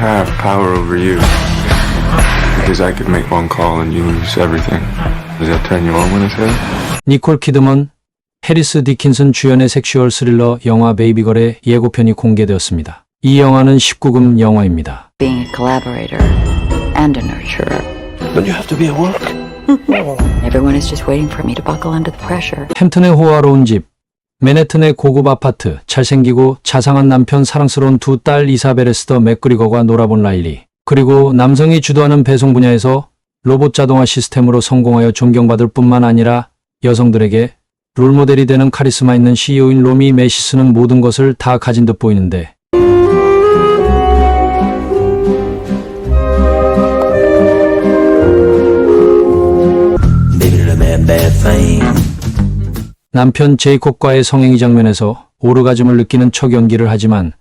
have power over you. Because I could make one call and you lose everything. Does that turn you on when it's there? 니콜 키드먼, 해리스 디킨슨 주연의 섹슈얼 스릴러 영화 베이비걸의 예고편이 공개되었습니다. 이 영화는 19금 영화입니다. Being a collaborator and a nurturer. Don't you have to be at work? Everyone is just waiting for me to buckle under the pressure. 햄튼의 호화로운 집, 맨해튼의 고급 아파트, 잘생기고 자상한 남편, 사랑스러운 두 딸 이사벨 에스더 맥그리거가 놀아본 라일리. 그리고 남성이 주도하는 배송 분야에서 로봇 자동화 시스템으로 성공하여 존경받을 뿐만 아니라 여성들에게 롤모델이 되는 카리스마 있는 CEO인 로미 매시스는 모든 것을 다 가진 듯 보이는데 남편 제이콥과의 성행위 장면에서 오르가즘을 느끼는 척 연기를 하지만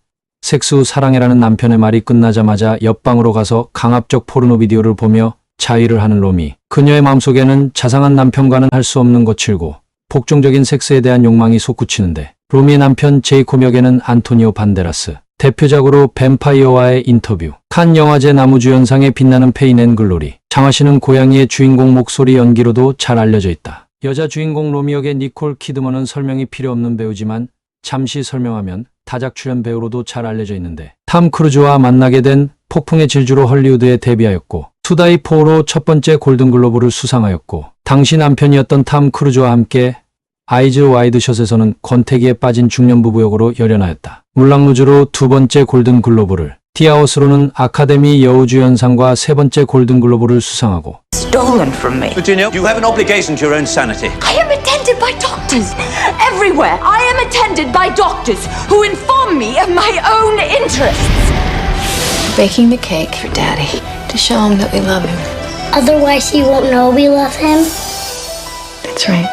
섹스 후 사랑해라는 남편의 말이 끝나자마자 옆방으로 가서 강압적 포르노 비디오를 보며 자위를 하는 로미. 그녀의 마음속에는 자상한 남편과는 할 수 없는 거칠고 복종적인 섹스에 대한 욕망이 솟구치는데 로미의 남편 제이콥 역에는 안토니오 반데라스. 대표작으로 뱀파이어와의 인터뷰, 칸 영화제 나무주연상에 빛나는 페인 앤 글로리, 장화씨는 고양이의 주인공 목소리 연기로도 잘 알려져 있다. 여자 주인공 로미 역의 니콜 키드먼은 설명이 필요 없는 배우지만 잠시 설명하면 다작 출연 배우로도 잘 알려져 있는데 탐 크루즈와 만나게 된 폭풍의 질주로 헐리우드에 데뷔하였고 투다이4로 첫 번째 골든글로브를 수상하였고 당시 남편이었던 탐 크루즈와 함께 아이즈 와이드샷에서는 권태기에 빠진 중년 부부 역으로 열연하였다. 물랑루즈로 두 번째 골든글로브를, 티아워스로는 아카데미 여우주연상과 세 번째 골든글로브를 수상하고 Stolen from me. Virginia, you have an obligation to your own sanity. I am attended by doctors everywhere. I am attended by doctors who inform me of my own interests. Baking the cake for Daddy to show him that we love him. Otherwise, he won't know we love him. That's right.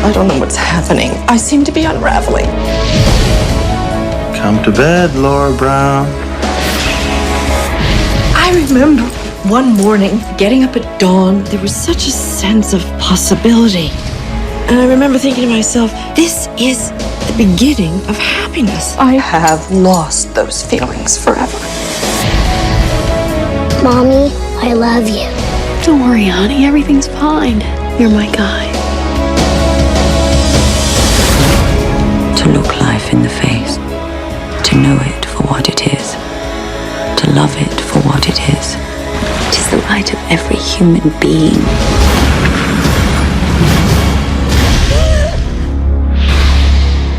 I don't know what's happening. I seem to be unraveling. Come to bed, Laura Brown. I remember one morning getting up at dawn. There was such a sense of possibility. And I remember thinking to myself, this is the beginning of happiness. I have lost those feelings forever. Mommy, I love you. Don't worry, honey. Everything's fine. You're my guy. To look life in the face. To know it for what it is. To love it for what it is. It is the right of every human being.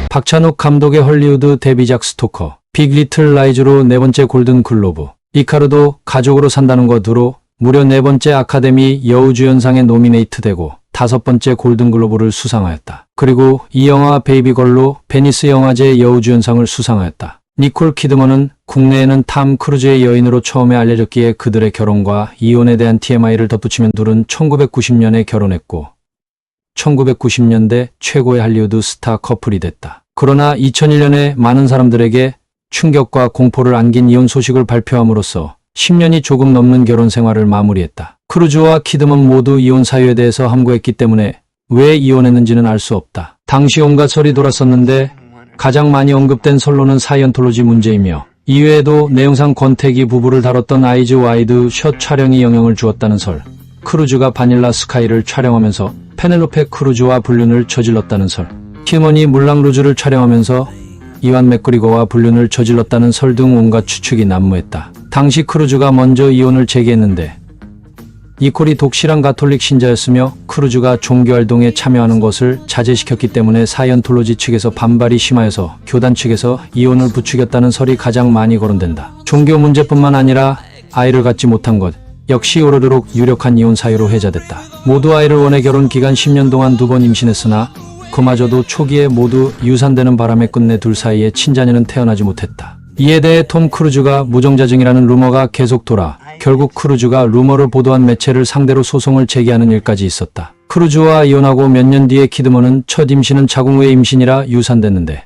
박찬욱 감독의 헐리우드 데뷔작 스토커, 빅 리틀 라이즈로 네 번째 골든 글로브, 이카르도 가족으로 산다는 것으로 무려 네 번째 아카데미 여우주연상에 노미네이트되고 다섯 번째 골든 글로브를 수상하였다. 그리고 이 영화 베이비걸로 베니스 영화제 여우주연상을 수상하였다. 니콜 키드먼은 국내에는 탐 크루즈의 여인으로 처음에 알려졌기에 그들의 결혼과 이혼에 대한 TMI를 덧붙이면 둘은 1990년에 결혼했고 1990년대 최고의 할리우드 스타 커플이 됐다. 그러나 2001년에 많은 사람들에게 충격과 공포를 안긴 이혼 소식을 발표함으로써 10년이 조금 넘는 결혼 생활을 마무리했다. 크루즈와 키드먼 모두 이혼 사유에 대해서 함구했기 때문에 왜 이혼했는지는 알 수 없다. 당시 온갖 설이 돌았었는데 가장 많이 언급된 설로는 사이언톨로지 문제이며 이외에도 내용상 권태기 부부를 다뤘던 아이즈 와이드 샷 촬영이 영향을 주었다는 설, 크루즈가 바닐라 스카이를 촬영하면서 페넬로페 크루즈와 불륜을 저질렀다는 설, 키드먼이 물랑루즈를 촬영하면서 이완 맥그리거와 불륜을 저질렀다는 설 등 온갖 추측이 난무했다. 당시 크루즈가 먼저 이혼을 제기했는데 니콜이 독실한 가톨릭 신자였으며 크루즈가 종교활동에 참여하는 것을 자제시켰기 때문에 사이언톨로지 측에서 반발이 심하여서 교단 측에서 이혼을 부추겼다는 설이 가장 많이 거론된다. 종교 문제뿐만 아니라 아이를 갖지 못한 것 역시 오르도록 유력한 이혼 사유로 회자됐다. 모두 아이를 원해 결혼 기간 10년 동안 2번 임신했으나 그마저도 초기에 모두 유산되는 바람에 끝내 둘 사이에 친자녀는 태어나지 못했다. 이에 대해 톰 크루즈가 무정자증이라는 루머가 계속 돌아 결국 크루즈가 루머를 보도한 매체를 상대로 소송을 제기하는 일까지 있었다. 크루즈와 이혼하고 몇 년 뒤에 키드먼은 첫 임신은 자궁 외 임신이라 유산됐는데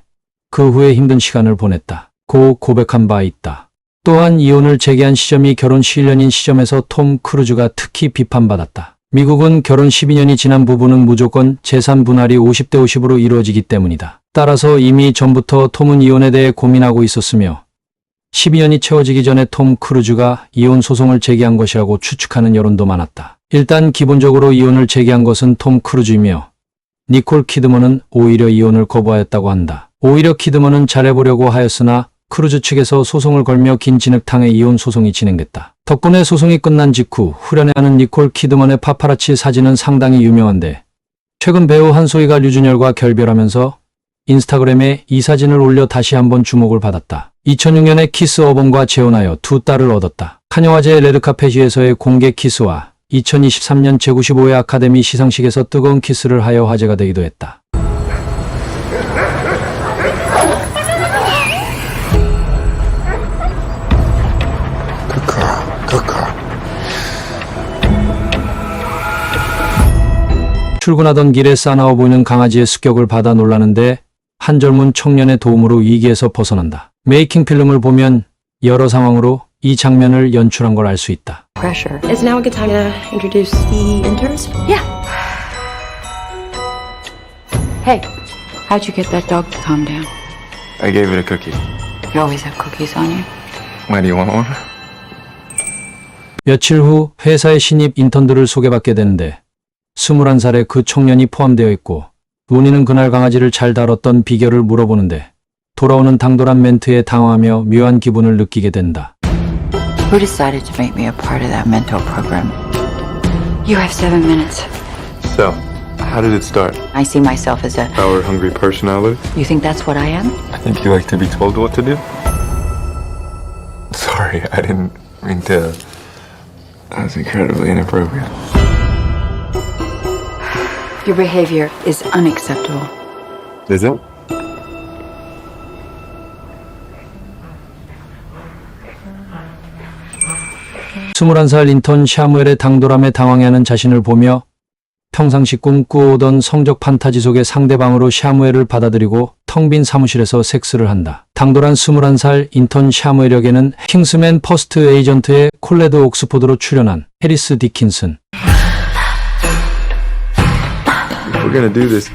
그 후에 힘든 시간을 보냈다. 고 고백한 바 있다. 또한 이혼을 제기한 시점이 결혼 11년인 시점에서 톰 크루즈가 특히 비판받았다. 미국은 결혼 12년이 지난 부부는 무조건 재산 분할이 50대 50으로 이루어지기 때문이다. 따라서 이미 전부터 톰은 이혼에 대해 고민하고 있었으며 12년이 채워지기 전에 톰 크루즈가 이혼 소송을 제기한 것이라고 추측하는 여론도 많았다. 일단 기본적으로 이혼을 제기한 것은 톰 크루즈이며 니콜 키드먼은 오히려 이혼을 거부하였다고 한다. 오히려 키드먼은 잘해보려고 하였으나 크루즈 측에서 소송을 걸며 긴 진흙탕의 이혼 소송이 진행됐다. 덕분에 소송이 끝난 직후 후련해하는 니콜 키드먼의 파파라치 사진은 상당히 유명한데 최근 배우 한소희가 류준열과 결별하면서 인스타그램에 이 사진을 올려 다시 한번 주목을 받았다. 2006년에 키스 어범과 재혼하여 두 딸을 얻었다. 카녀와제의 레드카펫 위에서의 공개 키스와 2023년 제95회 아카데미 시상식에서 뜨거운 키스를 하여 화제가 되기도 했다. 출근하던 길에 싸나워 보이는 강아지의 습격을 받아 놀라는데 한 젊은 청년의 도움으로 위기에서 벗어난다. 메이킹 필름을 보면 여러 상황으로 이 장면을 연출한 걸 알 수 있다. Pressure. Is now a good time to introduce the interns? Yeah. Hey, how'd you get that dog to calm down? I gave it a cookie. You always have cookies on you. Why do you want one? 며칠 후 회사의 신입 인턴들을 소개받게 되는데 21살의 그 청년이 포함되어 있고 로니는 그날 강아지를 잘 다뤘던 비결을 물어보는데 돌아오는 당돌한 멘트에 당황하며 묘한 기분을 느끼게 된다. Who decided to make me a part of that mentor program? You have 7 minutes. So, how did it start? I see myself as a... Power-hungry personality? You think that's what I am? I think you like to be told what to do. Sorry, I didn't mean to. That was incredibly inappropriate. Your behavior is unacceptable. Is it? 스물한 살 인턴 샤무엘의 당돌함에 당황해하는 자신을 보며 평상시 꿈꾸오던 성적 판타지 속의 상대방으로 샤무엘을 받아들이고 텅 빈 사무실에서 섹스를 한다. 당돌한 21살 인턴 샤무엘 역에는 킹스맨 퍼스트 에이전트의 콜레드 옥스포드로 출연한 해리스 디킨슨. If we're gonna do this,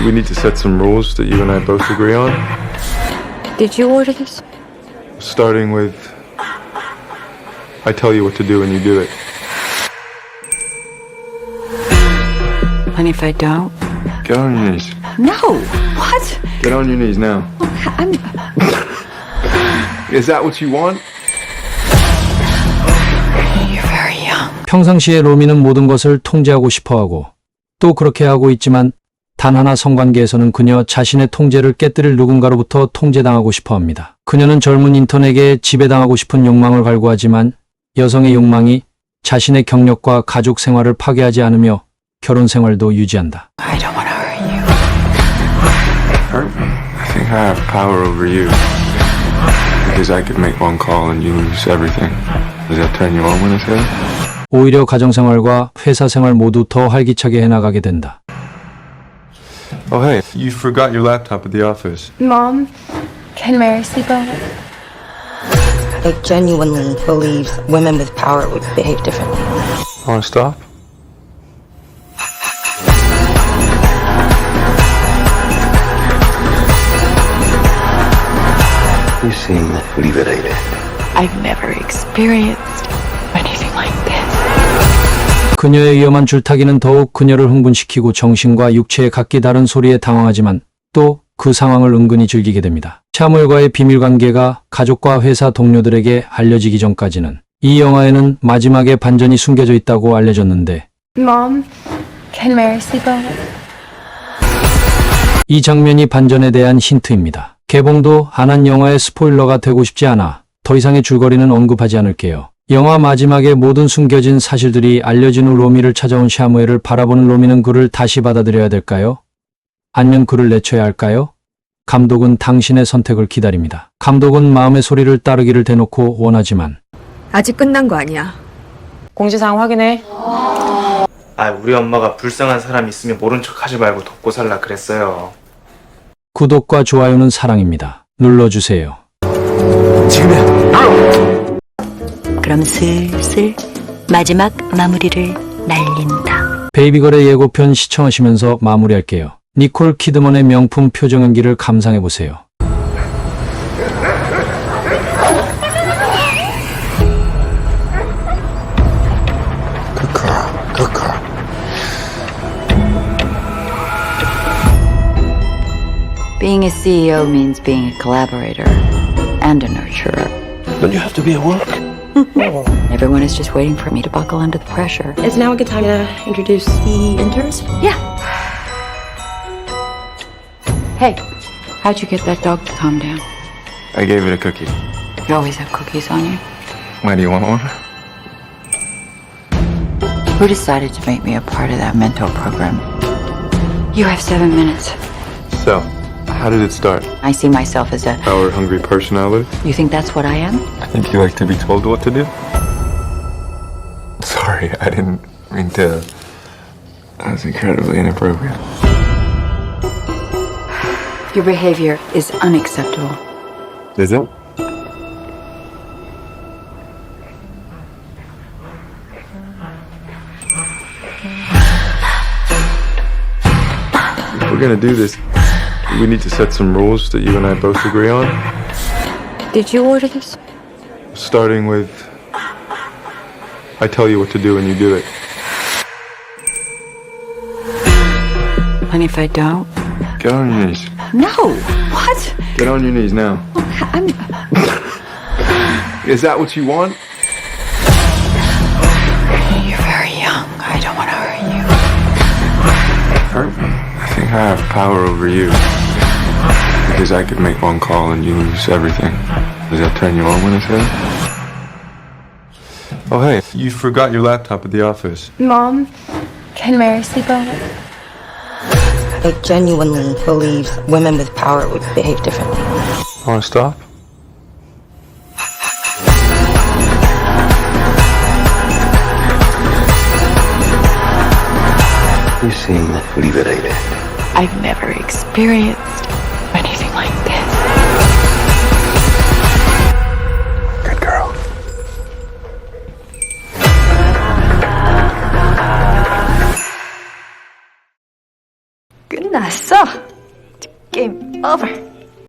we need to set some rules that you and I both agree on. Did you order this? Starting with, I tell you what to do and you do it. And if I don't? Get on your knees. No! What? Get on your knees now. I'm... Is that what you want? You're very young. 평상시에 로미는 모든 것을 통제하고 싶어하고 또 그렇게 하고 있지만 단 하나 성관계에서는 그녀 자신의 통제를 깨뜨릴 누군가로부터 통제당하고 싶어합니다. 그녀는 젊은 인턴에게 지배당하고 싶은 욕망을 갈구하지만 여성의 욕망이 자신의 경력과 가족 생활을 파괴하지 않으며 결혼 생활도 유지한다. I don't want to hurt you. Hurt me. I think I have power over you. Because I could make one call and you lose everything. Does that turn you on when I say that? 오히려 가정생활과 회사 생활 모두 더 활기차게 해나가게 된다. Oh hey, you forgot your laptop at the office. Mom, can Mary sleep over? I genuinely believe women with power would behave differently. Wanna stop? You seem liberated. I've never experienced anything like this. 그녀의 위험한 줄타기는 더욱 그녀를 흥분시키고 정신과 육체의 각기 다른 소리에 당황하지만 또 그 상황을 은근히 즐기게 됩니다. 샤무엘과의 비밀관계가 가족과 회사 동료들에게 알려지기 전까지는 이 영화에는 마지막에 반전이 숨겨져 있다고 알려졌는데 Mom, can Mary sleep over? 이 장면이 반전에 대한 힌트입니다. 개봉도 안 한 영화의 스포일러가 되고 싶지 않아 더 이상의 줄거리는 언급하지 않을게요. 영화 마지막에 모든 숨겨진 사실들이 알려진 후 로미를 찾아온 샤무엘을 바라보는 로미는 그를 다시 받아들여야 될까요? 아니면 그를 내쳐야 할까요? 감독은 당신의 선택을 기다립니다. 감독은 마음의 소리를 따르기를 대놓고 원하지만 아직 끝난 거 아니야. 공지사항 확인해. 우리 엄마가 불쌍한 사람 있으면 모른 척 하지 말고 돕고 살라 그랬어요. 구독과 좋아요는 사랑입니다. 눌러주세요. 그럼 슬슬 마지막 마무리를 날린다. 베이비걸의 예고편 시청하시면서 마무리할게요. 니콜 키드먼의 명품 표정 연기를 감상해 보세요. Good girl. Good girl. Being a CEO means being a collaborator and a nurturer. Don't you have to be at work? Everyone is just waiting for me to buckle under the pressure. Is now a good time to introduce the interns? Yeah. Hey, how'd you get that dog to calm down? I gave it a cookie. You always have cookies on you. Why do you want one? Who decided to make me a part of that mentor program? You have 7 minutes. So, how did it start? I see myself as a... Power-hungry personality? You think that's what I am? I think you like to be told what to do. Sorry, I didn't mean to. That was incredibly inappropriate. Your behavior is unacceptable. Is it? If we're gonna do this, we need to set some rules that you and I both agree on. Did you order this? Starting with, I tell you what to do and you do it. And if I don't? Get on your knees. No! What? Get on your knees now. I'm... Is that what you want? You're very young. I don't want to hurt you. Hurt me. I think I have power over you. Because I could make one call and you lose everything. Does that turn you on when I say that? Oh, hey, you forgot your laptop at the office. Mom, can Mary sleep over? I genuinely believe women with power would behave differently. Want to stop? You seem liberated. I've never experienced anything like this. Good girl. 끝났어. 게임 over.